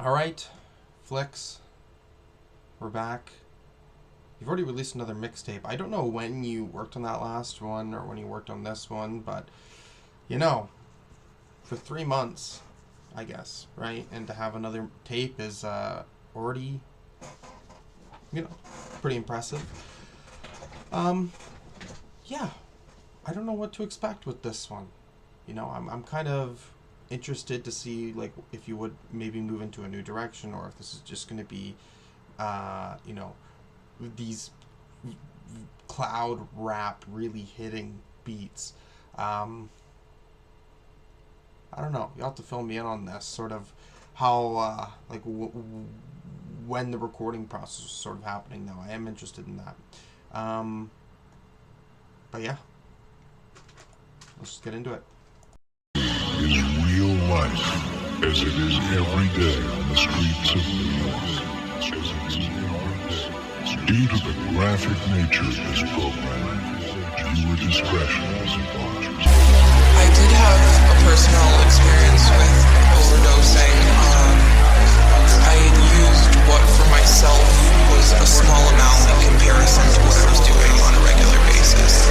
Alright, Flixzz, we're back. You've already released another mixtape. I don't know when you worked on that last one or when you worked on this one, but, you know, for 3 months, I guess, right? And to have another tape is already, you know, pretty impressive. Yeah, I don't know what to expect with this one. You know, I'm kind of interested to see, like, if you would maybe move into a new direction, or if this is just going to be, you know, these cloud rap really hitting beats. I don't know. You'll have to fill me in on this, sort of how, like, when the recording process is sort of happening, though. I am interested in that. But yeah, let's just get into it. Is real life as it is every day on the streets of New York. Due to the graphic nature of this program, viewer discretion is advised. I did have a personal experience with overdosing. I had used what for myself was a small amount in comparison to what I was doing on a regular basis.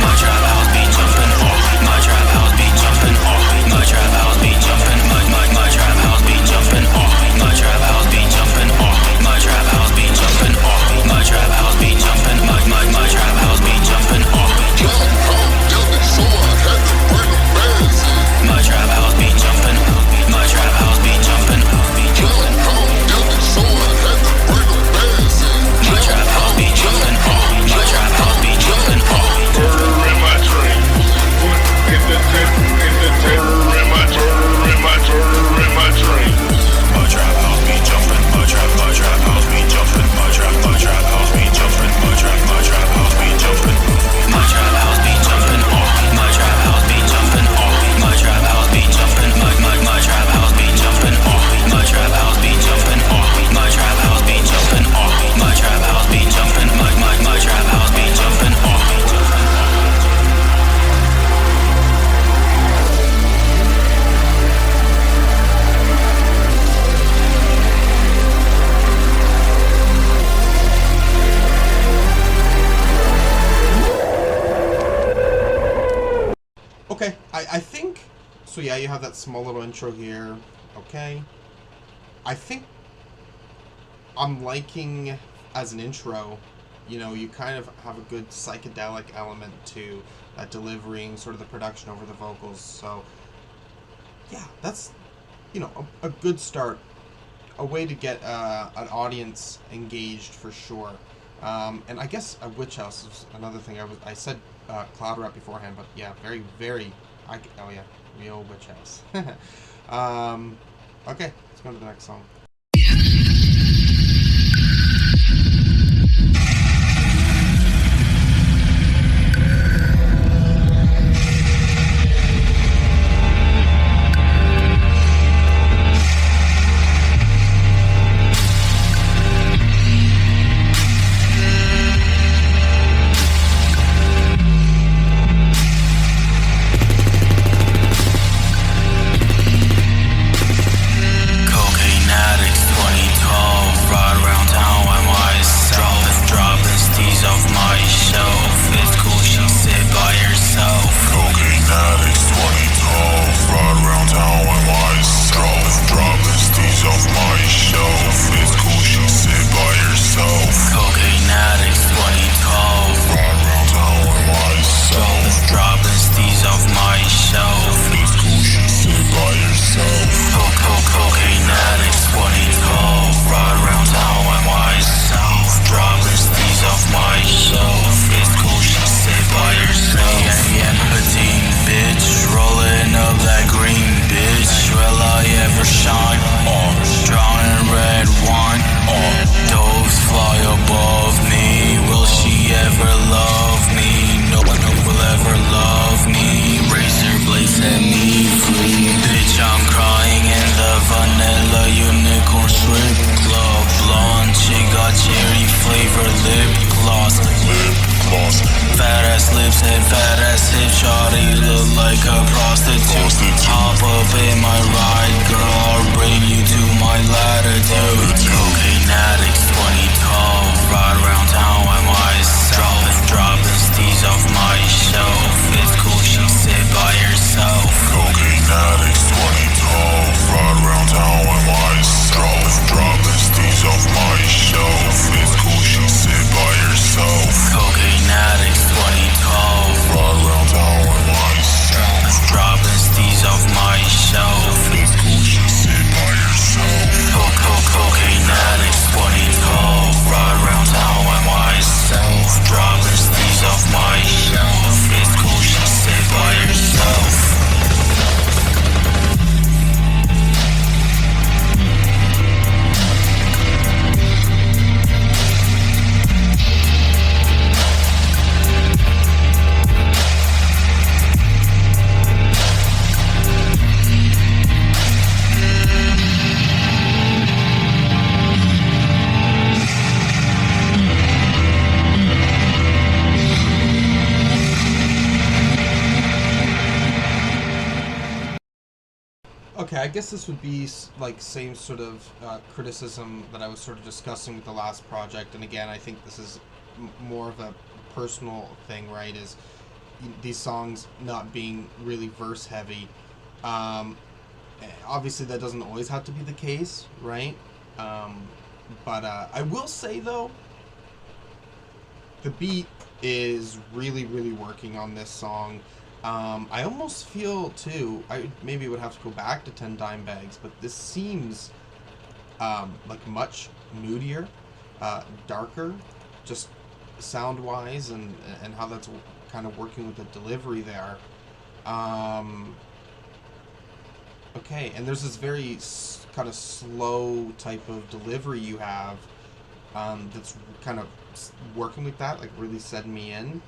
My trap house be jumping off. My trap house be jumping off. My trap house be jumping. My trap house be jumping off. My trap house be jumping off. My trap house be jumping off. My trap house be jumping. My trap house be jumping off. My trap house be jumping. My trap house be jumping. My trap house be jumping off. My trap house be jumping off. Okay, I think, so yeah, you have that small little intro here, okay. I think I'm liking, as an intro, you know, you kind of have a good psychedelic element to delivering sort of the production over the vocals, so yeah, that's, you know, a good start, a way to get an audience engaged for sure. And I guess VVitchHaus is another thing. I said cloud rap beforehand, but yeah, very, oh yeah, real VVitchHaus. Okay, let's go to the next song. Cocvine Addictz. guess this would be like same sort of criticism that I was sort of discussing with the last project, and again, I think this is more of a personal thing, right? Is these songs not being really verse heavy. Obviously, that doesn't always have to be the case, right? But I will say though, the beat is really, really working on this song. I almost feel too, I maybe would have to go back to 10 Dime Bags, but this seems like much moodier, darker, just sound wise, and how that's kind of working with the delivery there. Okay, and there's this very kind of slow type of delivery you have that's kind of working with that, like really setting me in.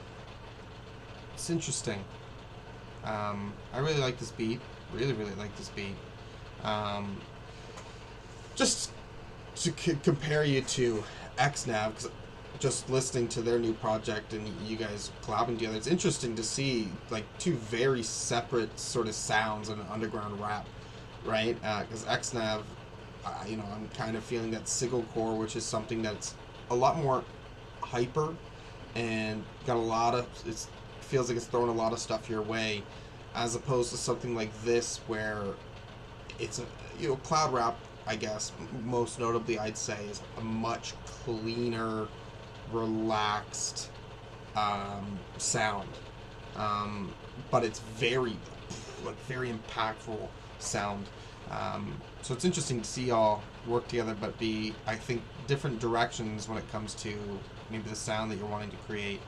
It's interesting. I really like this beat. Really, really like this beat. Just to compare you to XNav, because just listening to their new project and you guys collabing together, it's interesting to see like two very separate sort of sounds in an underground rap, right? Because XNav, you know, I'm kind of feeling that signalcore, which is something that's a lot more hyper and got a lot of, it feels like it's throwing a lot of stuff your way, as opposed to something like this where it's a, you know, cloud rap, I guess, most notably I'd say, is a much cleaner, relaxed sound, but it's very, like, very impactful sound. So it's interesting to see all work together, but be, I think, different directions when it comes to maybe the sound that you're wanting to create.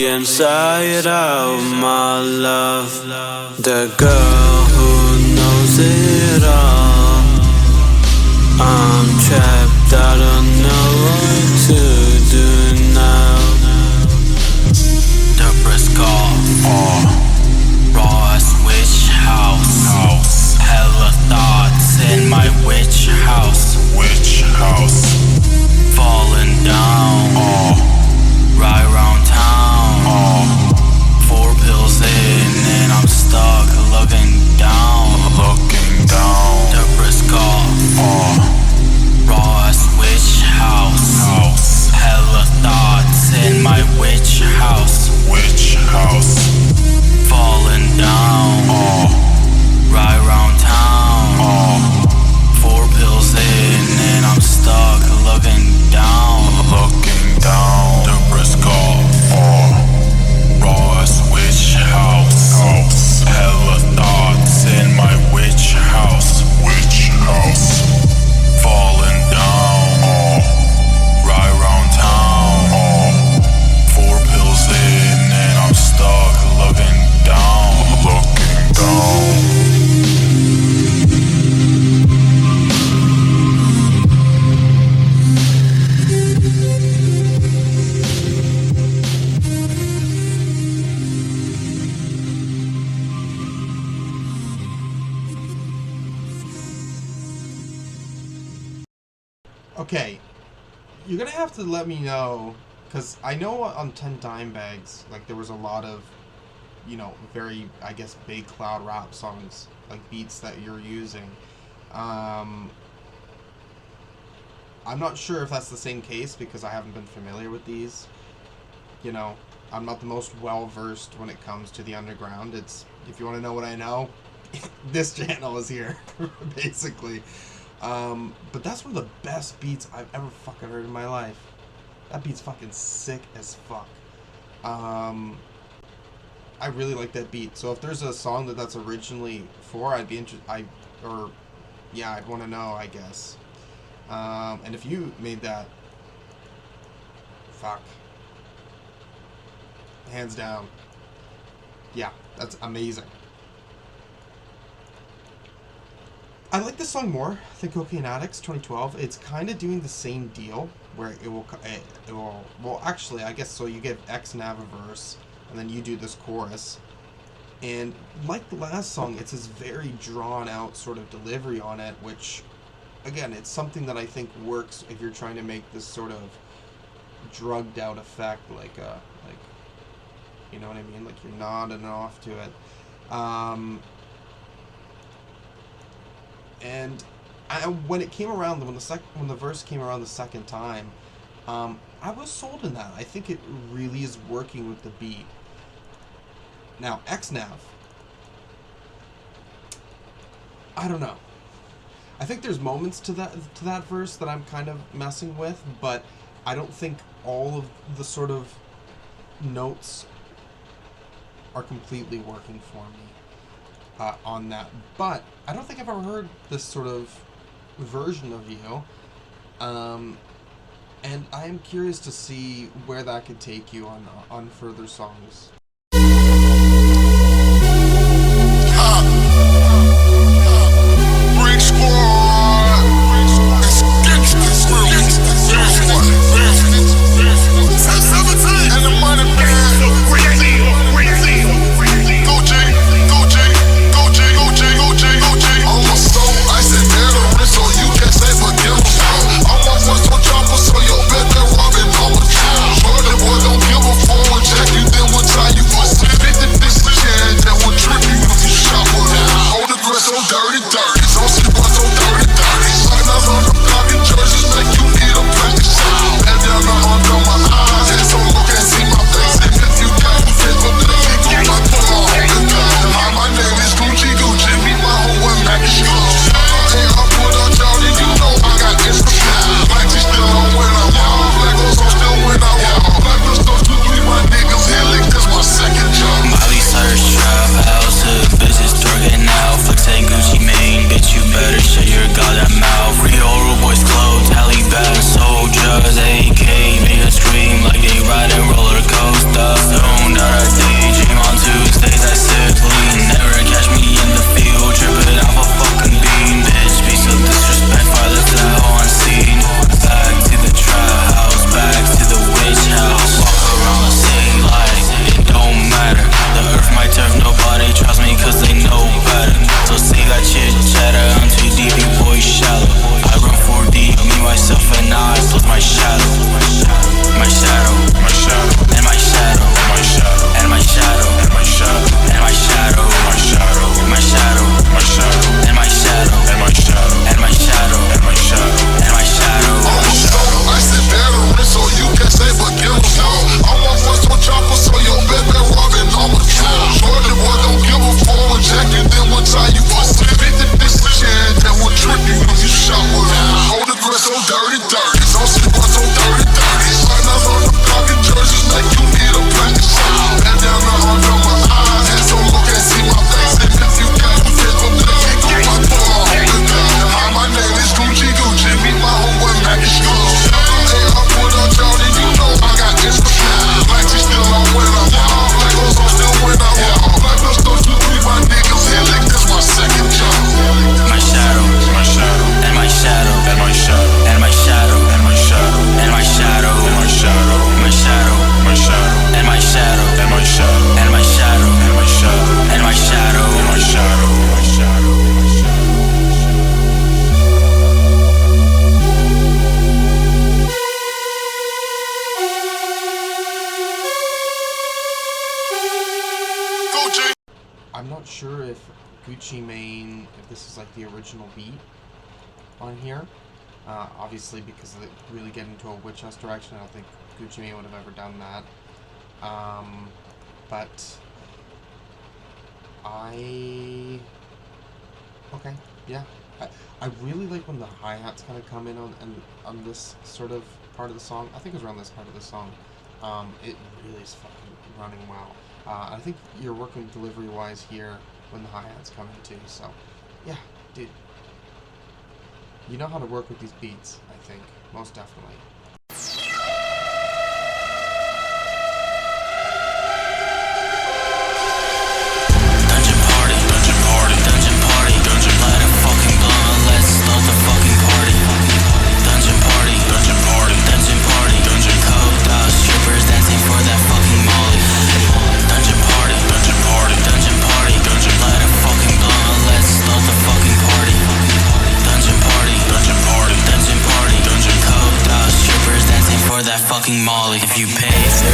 Inside out, my love, the girl who knows it all. I'm trapped, I don't know what to do now. The Briscoe, raw as witch house. Hella thoughts in my witch house. Falling down, right around town. 4 pills in and I'm stuck looking down. The Briscoe, raw as witch house. Okay, you're gonna have to let me know, because I know on 10 Dime Bags, like, there was a lot of, you know, very, I guess, big cloud rap songs, like, beats that you're using. I'm not sure if that's the same case, because I haven't been familiar with these. You know, I'm not the most well-versed when it comes to the underground. It's, if you want to know what I know, this channel is here, basically. But that's one of the best beats I've ever fucking heard in my life. That beat's fucking sick as fuck. I really like that beat. So if there's a song that's originally for, I'd be interested. I'd want to know, I guess. And if you made that, fuck, hands down, yeah, that's amazing. I like this song more than Cocvine Addictz 2012. It's kind of doing the same deal, where it will, well, actually, I guess so. You get XNav a verse, and then you do this chorus, and like the last song, it's this very drawn out sort of delivery on it, which, again, it's something that I think works if you're trying to make this sort of drugged out effect, like you know what I mean, like you're nodding off to it. And when it came around, when the verse came around the second time, I was sold in that. I think it really is working with the beat. Now, XNav, I don't know. I think there's moments to that verse that I'm kind of messing with, but I don't think all of the sort of notes are completely working for me on that. But I don't think I've ever heard this sort of version of you, and I am curious to see where that could take you on further songs. Jack, you then will tie I'm not sure if Gucci Mane, if this is like the original beat on here. Obviously, because they really get into a VVitchHaus direction, I don't think Gucci Mane would have ever done that. But okay, yeah. I really like when the hi-hats kind of come in on this sort of part of the song. I think it was around this part of the song. It really is fucking running well. I think you're working delivery-wise here when the hi-hats come in too, so yeah, dude. You know how to work with these beats, I think, most definitely. Molly. If you pay 30,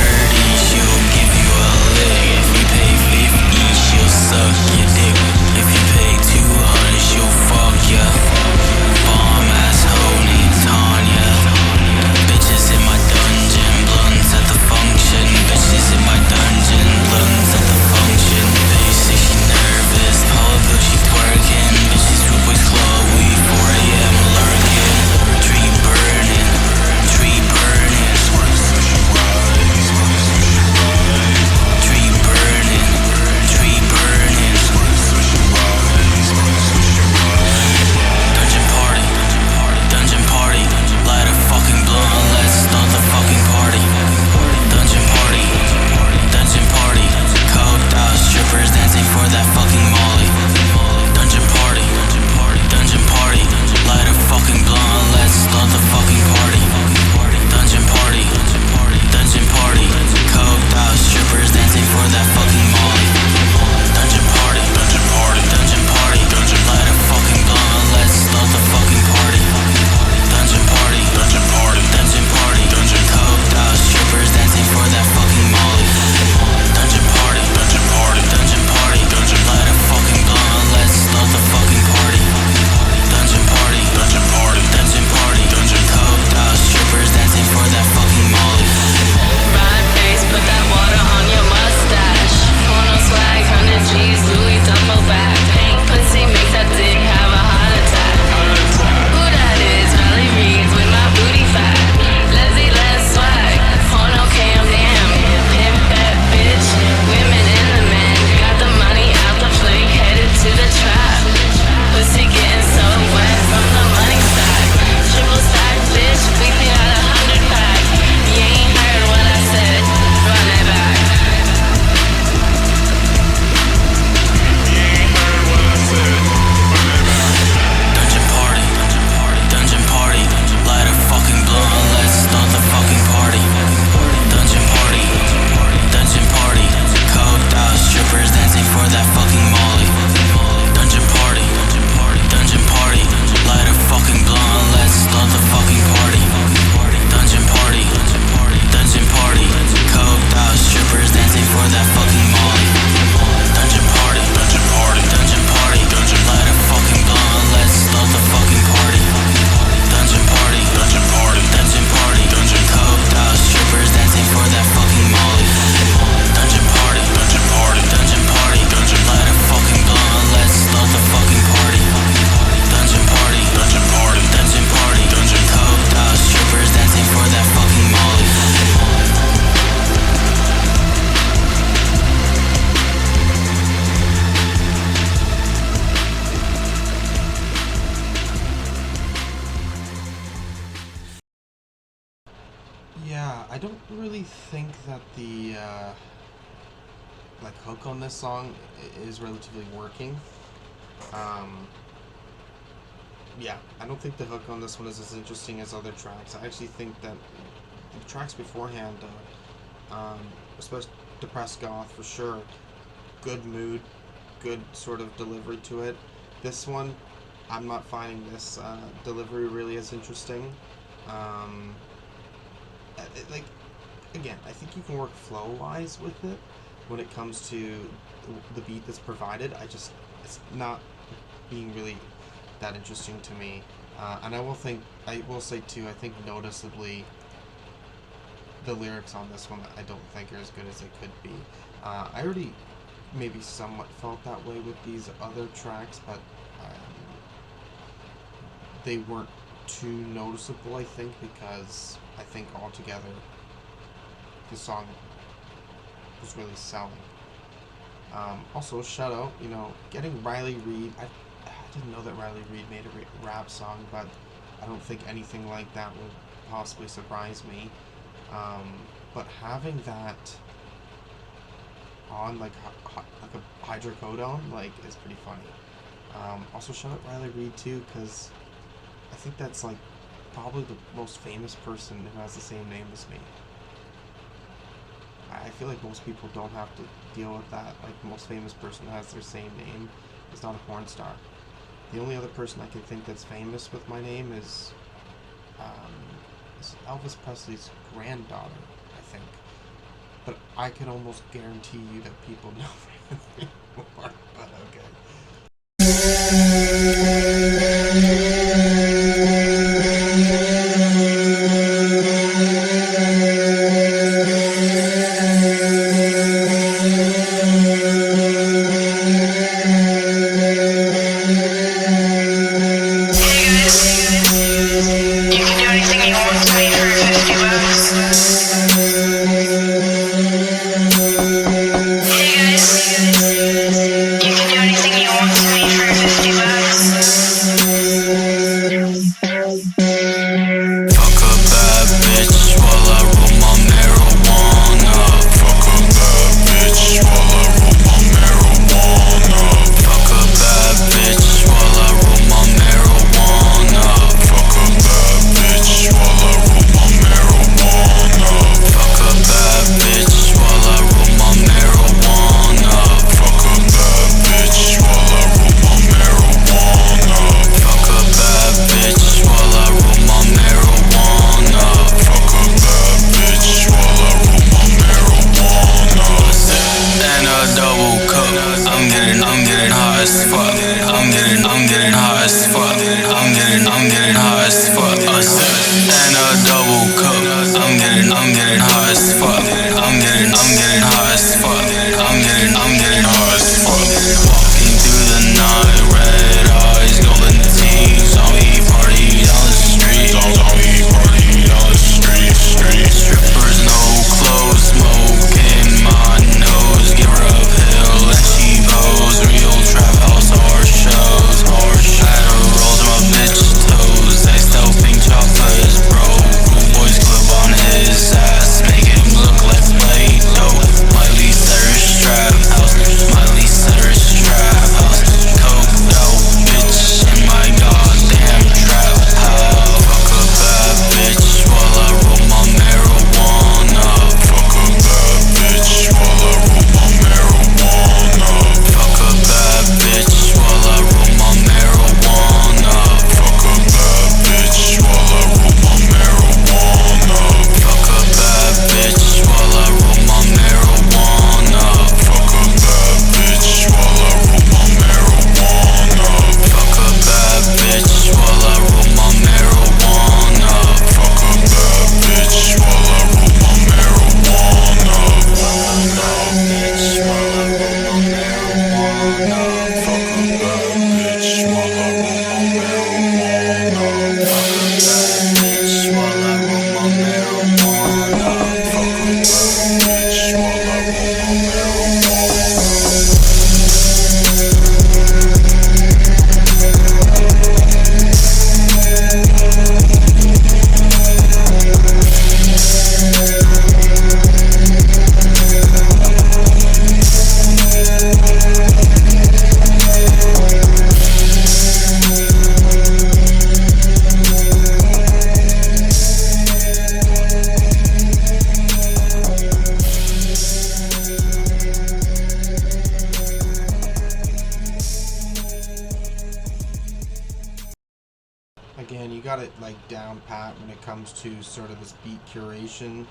she'll give you a lick. If you pay 50, she'll suck your dick. If you pay 200, she'll fuck ya. Bomb ass hoe named Tanya. Bitches in my dungeon, blunts at the function. Bitches in my dungeon, blunts at the function. Bitch say she nervous, public she twerking. Bitches with club, we 4 AM lurking. Tree burning, tree burning. I don't really think that the like hook on this song is relatively working. Yeah, I don't think the hook on this one is as interesting as other tracks. I actually think that the tracks beforehand, especially Depressed Goth for sure, good mood, good sort of delivery to it. This one, I'm not finding this delivery really as interesting. Like, again, I think you can work flow-wise with it, when it comes to the beat that's provided. It's not being really that interesting to me. And I will say too, I think noticeably the lyrics on this one I don't think are as good as they could be. I already maybe somewhat felt that way with these other tracks, but they weren't too noticeable, I think, because I think altogether the song was really selling. Also, shout out, getting Riley Reid. I didn't know that Riley Reid made a rap song, but I don't think anything like that would possibly surprise me. But having that on like a hydrocodone is pretty funny. Also, shout out Riley Reid too, because I think that's like probably the most famous person who has the same name as me. I feel like most people don't have to deal with that. Like, the most famous person who has their same name is not a porn star. The only other person I can think that's famous with my name is Elvis Presley's granddaughter, I think. But I can almost guarantee you that people know more, but okay. Again, you got it like down pat when it comes to sort of this beat curation.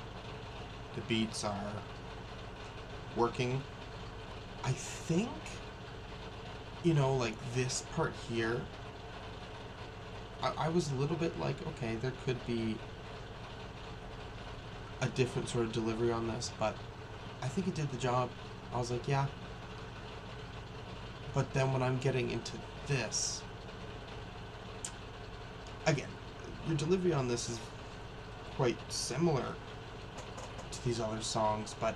The beats are working. I think, you know, like this part here, I was a little bit like, okay, there could be a different sort of delivery on this, but I think it did the job. I was like, yeah. But then when I'm getting into this, again, your delivery on this is quite similar to these other songs, but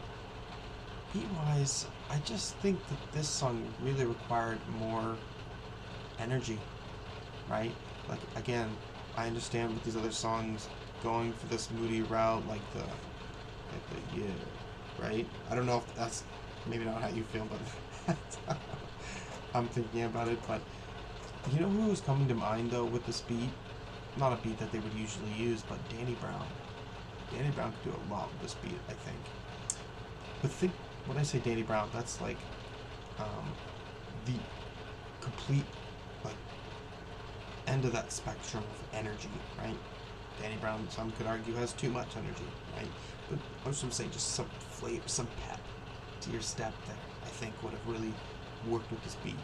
beat-wise, I just think that this song really required more energy, right? Like, again, I understand with these other songs going for this moody route, like the yeah, right? I don't know if that's maybe not how you feel, but I'm thinking about it. But you know who was coming to mind though with this beat? Not a beat that they would usually use, but Danny Brown. Danny Brown could do a lot with this beat, I think. But think, when I say Danny Brown, that's like the complete like end of that spectrum of energy, right? Danny Brown, some could argue, has too much energy, right? But I was just saying, just some flavor, some pep to your step there, I think would have really worked with this beat.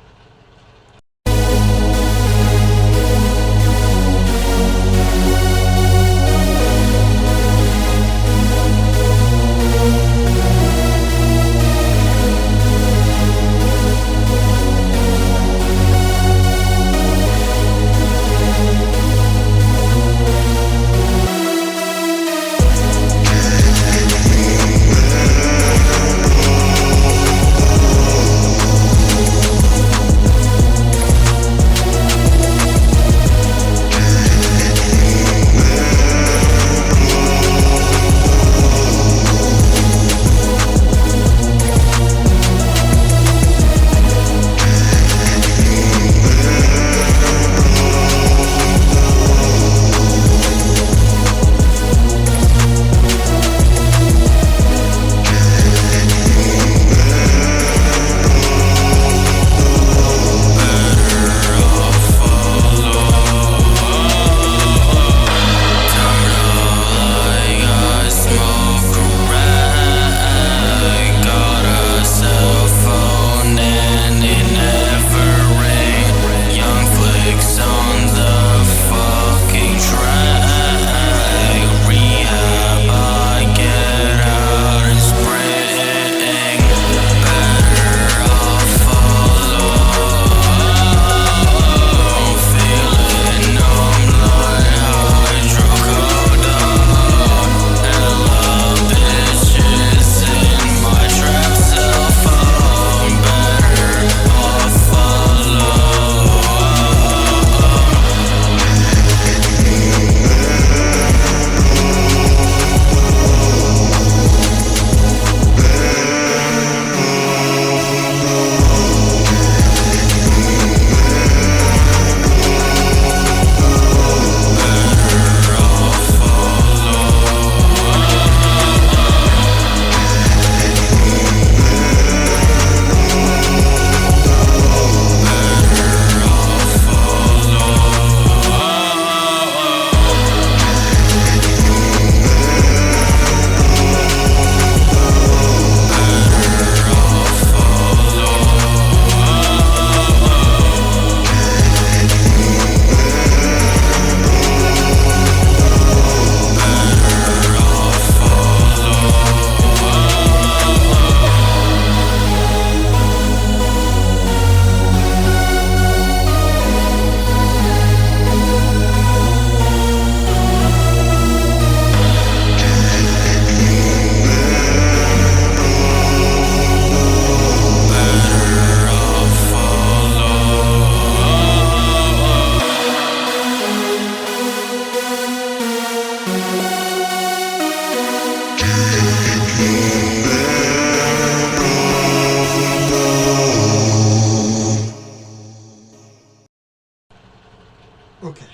Okay.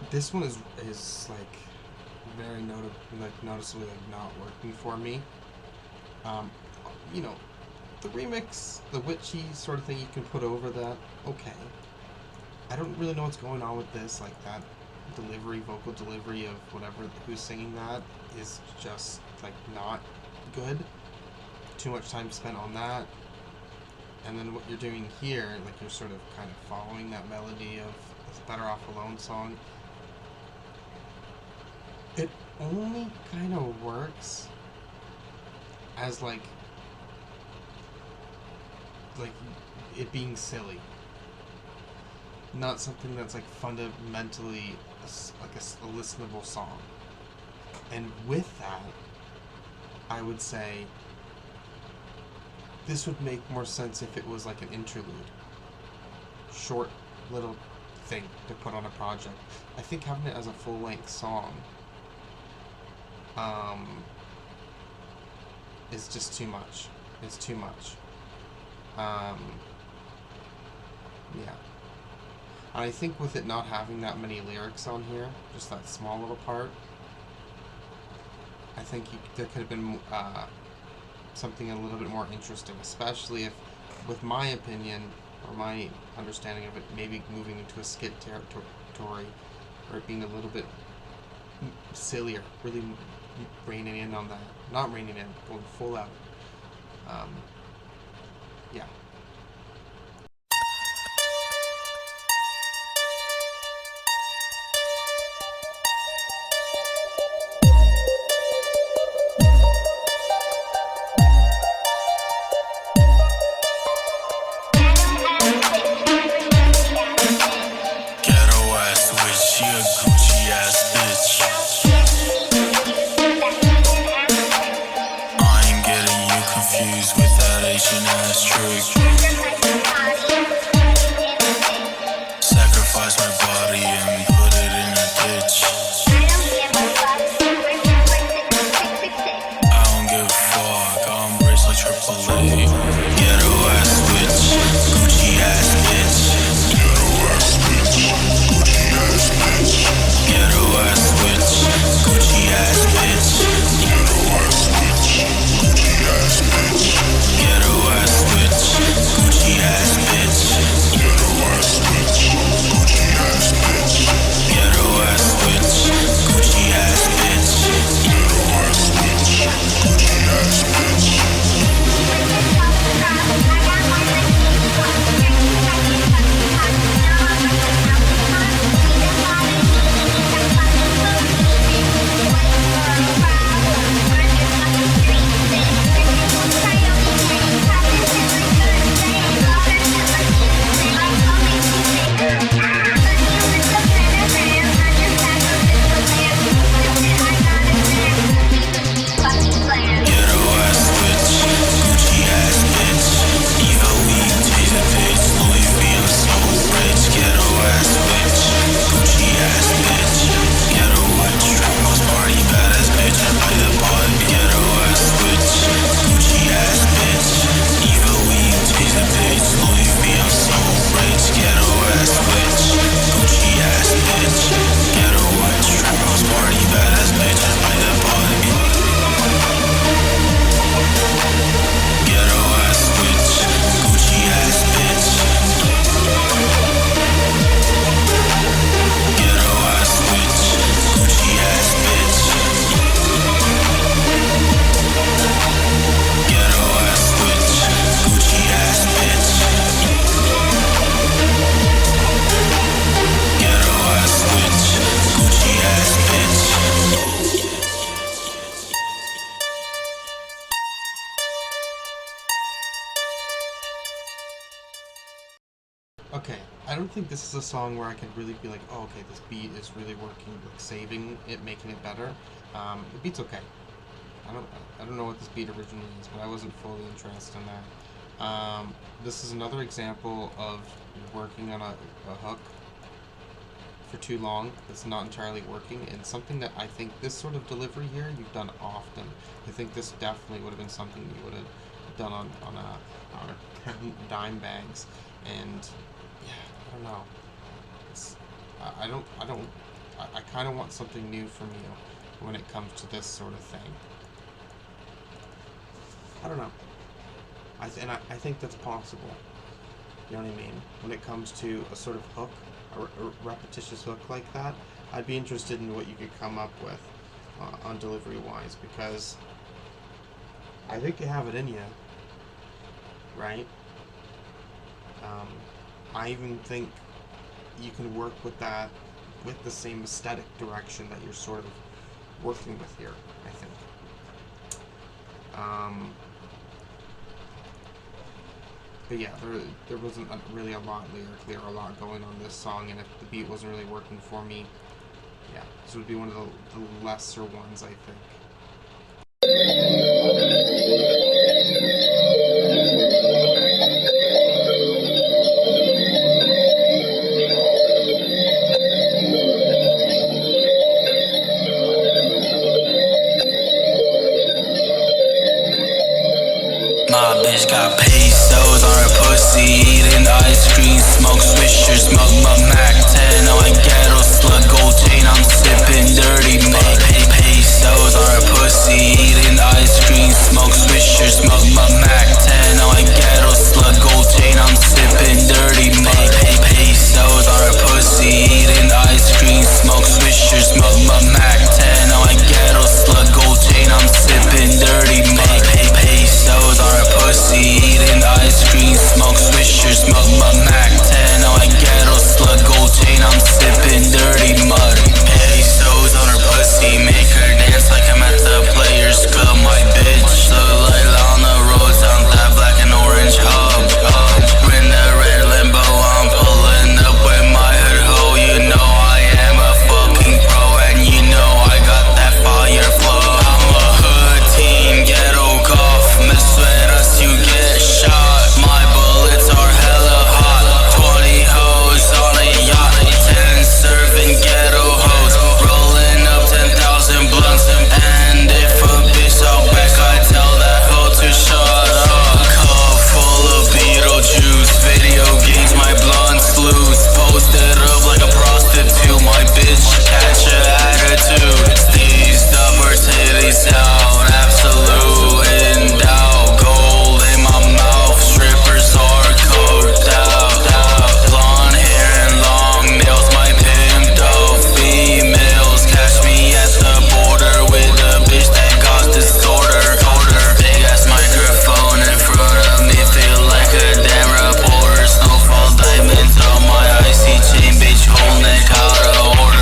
This one is like very noticeably like not working for me. You know, the remix, the witchy sort of thing you can put over that, okay. I don't really know what's going on with this, like that delivery, vocal delivery of whatever, who's singing that is just like not good. too much time spent on that. And then what you're doing here, like you're sort of kind of following that melody of this Bxtter Off Alxne song. It only kind of works as like it being silly. Not something that's like fundamentally like a listenable song. And with that, I would say this would make more sense if it was like an interlude. Short little thing to put on a project. I think having it as a full-length song is just too much. It's too much. Yeah. And I think with it not having that many lyrics on here, just that small little part, I think there could have been something a little bit more interesting, especially if, with my opinion, or my understanding of it, maybe moving into a skit territory, or it being a little bit sillier, really reining in on that. Not reining in, going full out. Yeah. Okay, I don't think this is a song where I can really be like, oh, okay, this beat is really working, like saving it, making it better. The beat's okay. I don't know what this beat originally is, but I wasn't fully interested in that. This is another example of working on a hook for too long that's not entirely working, and something that I think this sort of delivery here you've done often. I think this definitely would have been something you would have done on a dime bags, and yeah, I don't know. I kind of want something new from you when it comes to this sort of thing. I don't know. I think that's possible. You know what I mean? When it comes to a sort of hook, a repetitious hook like that, I'd be interested in what you could come up with on delivery-wise, because I think you have it in you, right? I even think you can work with that, with the same aesthetic direction that you're sort of working with here, I think. But yeah, there wasn't really a lot lyrically or a lot going on this song, and if the beat wasn't really working for me, yeah, this would be one of the lesser ones, I think. My bitch got pesos on her pussy, eating ice cream, smoke swisher, smoke my Mac 10 on my ghetto slug, gold chain, I'm sipping dirty, make pesos on her pussy, eating ice cream, smoke swisher, smoke my Mac 10 on my ghetto slug, gold chain, I'm sipping dirty, make pesos on her pussy, eating ice cream, smoke swisher, smoke my Mac 10 on my ghetto slug, gold chain, I'm sipping dirty, make pesos on her pussy, eating ice cream, smoke swisher, smoke my Mac 10 on my ghetto slug, gold chain, I'm sipping dirty mud. Pesos on her pussy, make her dance like I'm at the Players Club. My bitch look like Lana Rhodes on that black and orange hub. In the red limbo, I'm pulling up with my hood hoe. You know I am a fucking pro, and you know I got that fire flow. I'm a hood team, ghetto golf. Mess with us, you get shot. My bullets are hella hot. 20 hoes on a yacht. 10 serving ghetto hoes. Rolling up 10,000 blunts. And if a bitch out back, I tell that hoe to shut up. Cup full of Beetlejuice. Video games, my blunt's loose. Posted up like a prostitute. My bitch catch a attitude. These double titties out. Absolute in doubt. Gold in my mouth. Strippers are coked out. Blonde hair and long nails. My pimped out females. Catch me at the border with a bitch that got disorder. Big ass microphone in front of me. Feel like a damn reporter. Snowfall diamonds on my icy chain. Bitch whole neck out of order.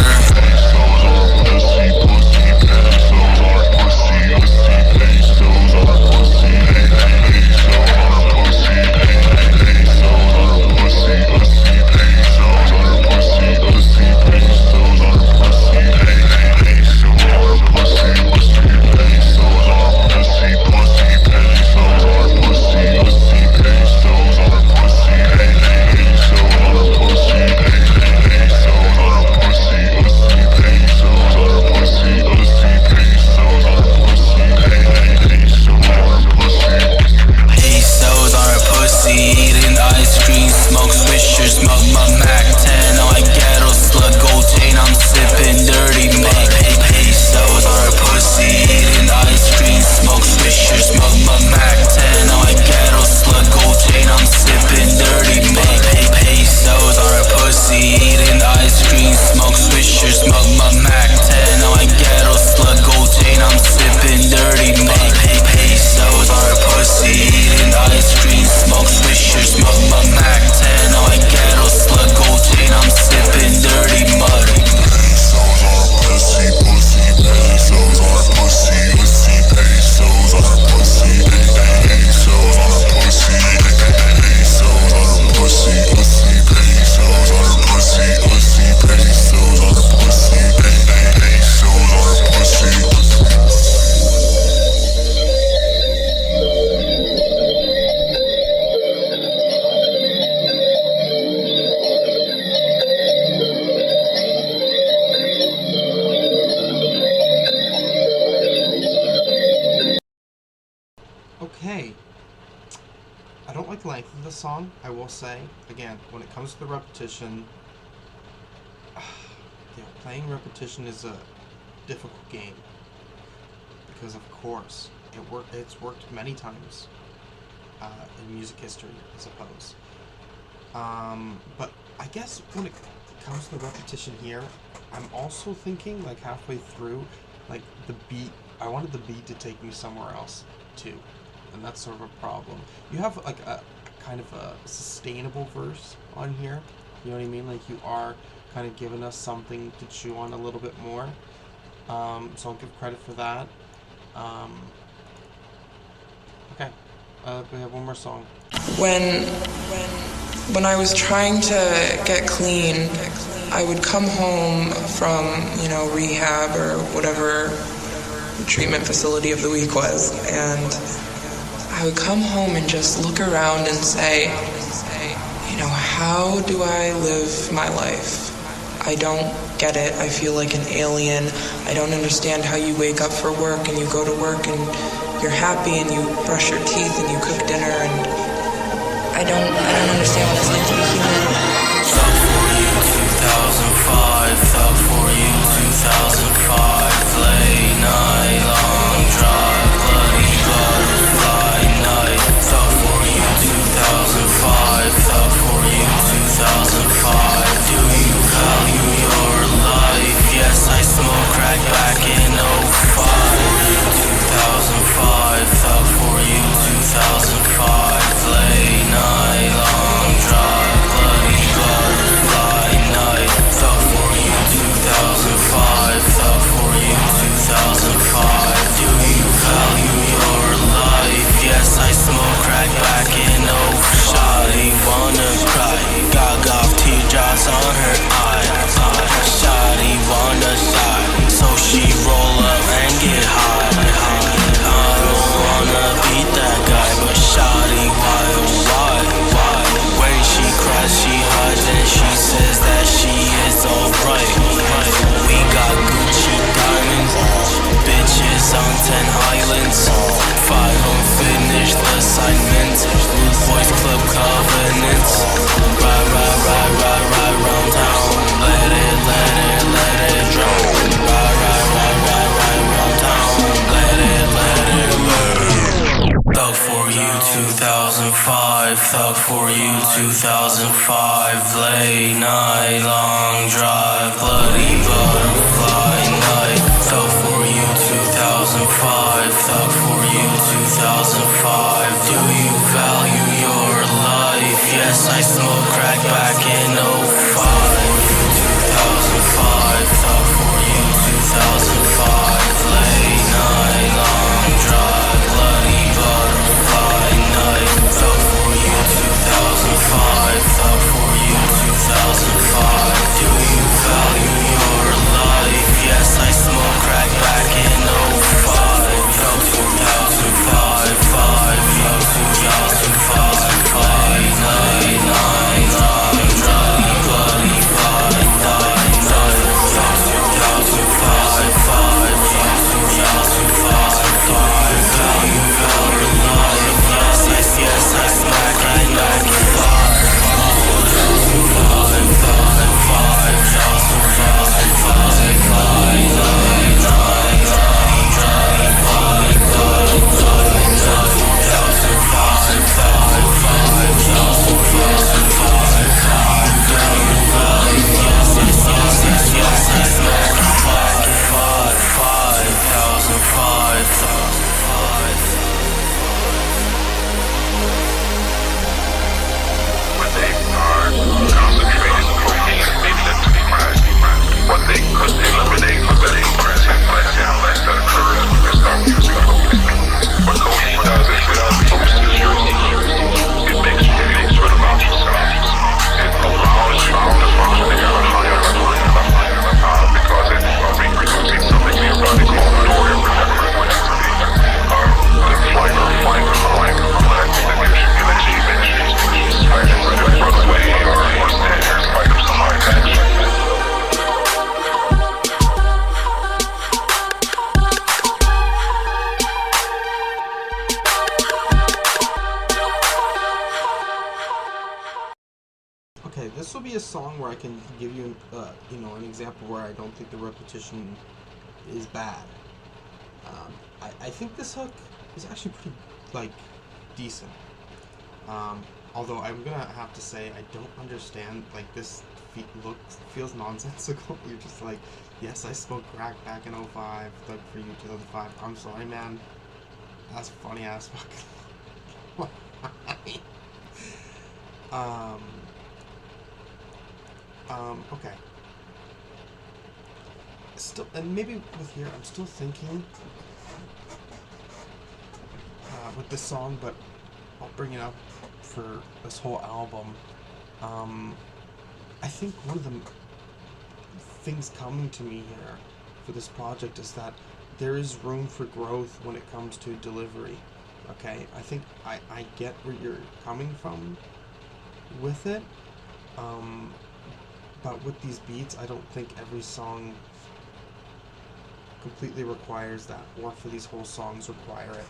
Pesos on her pussy, eating ice cream, smoke swisher, smoke my Mac 10 on my ghetto slug, gold chain, I'm sipping dirty, make pesos on her pussy, eating ice cream, smoke swisher, smoke my Mac 10 on my ghetto slug, gold chain, I'm sipping dirty, make pesos on her pussy, eating ice cream, smoke swisher, smoke my Mac 10 on my ghetto slug, gold chain, I'm sipping dirty, make pesos on her pussy, eating ice cream, smoke swisher, smoke my Mac 10 on my ghetto slug, gold chain, I'm sipping dirty mud. Pesos on her pussy, pesos on her pussy, pesos on her pussy, pesos on her pussy, pesos on her pussy, pesos on her pussy, pesos on her pussy, pesos on her pussy. Okay. I don't like the length of the song, I will say. Again, when it comes to the repetition, yeah, playing repetition is a difficult game. Because of course, it's worked many times in music history, I suppose. But I guess when it comes to the repetition here, I'm also thinking, like halfway through, like the beat, I wanted the beat to take me somewhere else, too, and that's sort of a problem. You have like a kind of a sustainable verse on here, you know what I mean? Like you are kind of giving us something to chew on a little bit more, so I'll give credit for that. Okay, we have one more song. When I was trying to get clean, I would come home from, rehab or whatever treatment facility of the week was, and I would come home and just look around and say, how do I live my life? I don't get it. I feel like an alien. I don't understand how you wake up for work and you go to work and you're happy and you brush your teeth and you cook dinner, and I don't understand what it's like to be human. Thugg for you 2005, Thugg for you 2005, late night, long drive, bloody butterfly night. Thugg for you 2005, Thugg for you 2005. Do you value your life? Yes, I smoke crack back in 05. 2005, Thugg for you 2005, late night, long drive, bloody butterfly night. Thugg for you 2005, Thugg for you 2005. Do you value your life? Yes, I smoke crack back in 05. Shawty wanna cry, got teardrops on her eye. Shawty wanna die, so she roll up and get high. I don't wanna beat that guy, but shawty, why? When she cries, she hides and she says that she is alright. We got Gucci diamonds, bitches on 10 islands. 5 unfinished assignments, Blue Boys Club covenants. Ride round town, let it drown. Ride round town, let it. Thugg for you 2005, Thugg for you 2005, late night, long drive, bloody butterfly night. Thugg for you 2005, Thugg for you 2005. Do you value your life? Yes, I smoke crack back in 05. 2005, Thugg for you 2005, late night, long drive, bloody butterfly night. Thugg for you 2005, Thugg for you 2005. Do you value your life? Yes, I smoke crack back in 05. Thugg 2005, 5, Thugg 2005, late night, long drive, bloody butterfly night. Thugg 2005, 5, value your life. Yes, I smack right back in will be a song where I can give you, an example where I don't think the repetition is bad. I think this hook is actually pretty, decent. Although I'm gonna have to say I don't understand, this feels nonsensical. You're just like, yes, I smoked crack back in 05, Thugg for you 2005. I'm sorry, man. That's funny ass fucking. Okay. Still, and maybe with here, I'm still thinking with this song, but I'll bring it up for this whole album. I think one of the things coming to me here for this project is that there is room for growth when it comes to delivery. Okay, I think I get where you're coming from with it, but with these beats, I don't think every song completely requires that, or for these whole songs require it.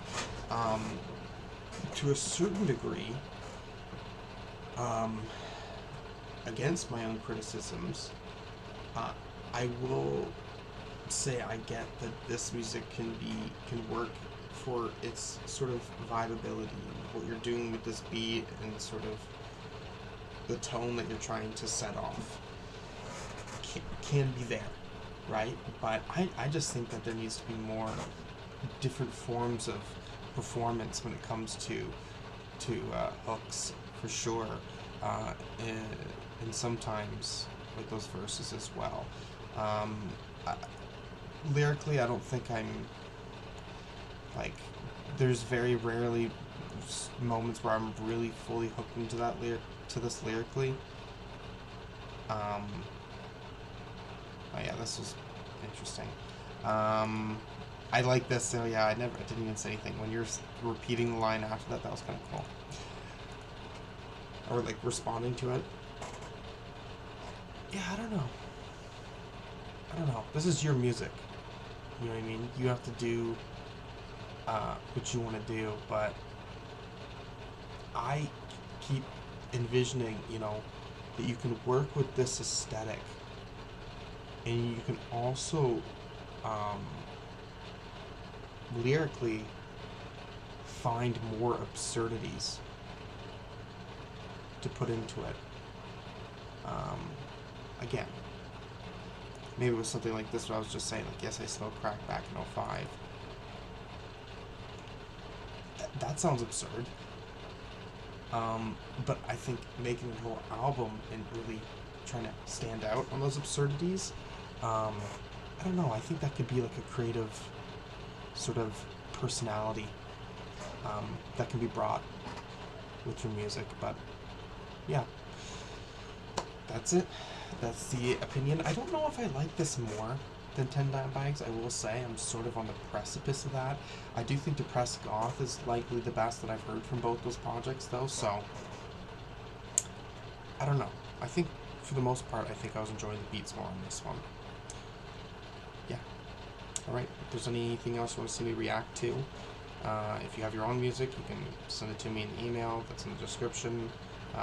To a certain degree, against my own criticisms, I will say I get that this music can work for its sort of vibeability, what you're doing with this beat and sort of the tone that you're trying to set off can be there, right? But I just think that there needs to be more different forms of performance when it comes to hooks, for sure, and sometimes like those verses as well. Lyrically, I don't think I'm like, there's very rarely moments where I'm really fully hooked into that this lyrically. Oh yeah, this was interesting. I like this, so yeah, I didn't even say anything. When you're repeating the line after that, that was kind of cool. Or like responding to it. Yeah, I don't know. This is your music. You know what I mean? You have to do what you want to do, but I keep envisioning, that you can work with this aesthetic, and you can also lyrically find more absurdities to put into it. Again, maybe it was something like this, what I was just saying, like, yes, I smoked crack back in 05. That sounds absurd. But I think making a whole album and really trying to stand out on those absurdities, I don't know, I think that could be like a creative sort of personality that can be brought with your music. But yeah, that's it. That's the opinion. I don't know if I like this more than 10 Bags. I will say I'm sort of on the precipice of that. I do think Depressed Goth is likely the best that I've heard from both those projects, though, so I don't know. I think for the most part, I think I was enjoying the beats more on this one. Yeah. Alright, if there's anything else you want to see me react to, if you have your own music, you can send it to me in the email that's in the description,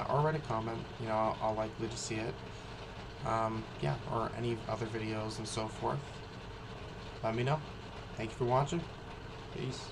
or write a comment. I'll likely to see it. Yeah, or any other videos and so forth. Let me know. Thank you for watching. Peace.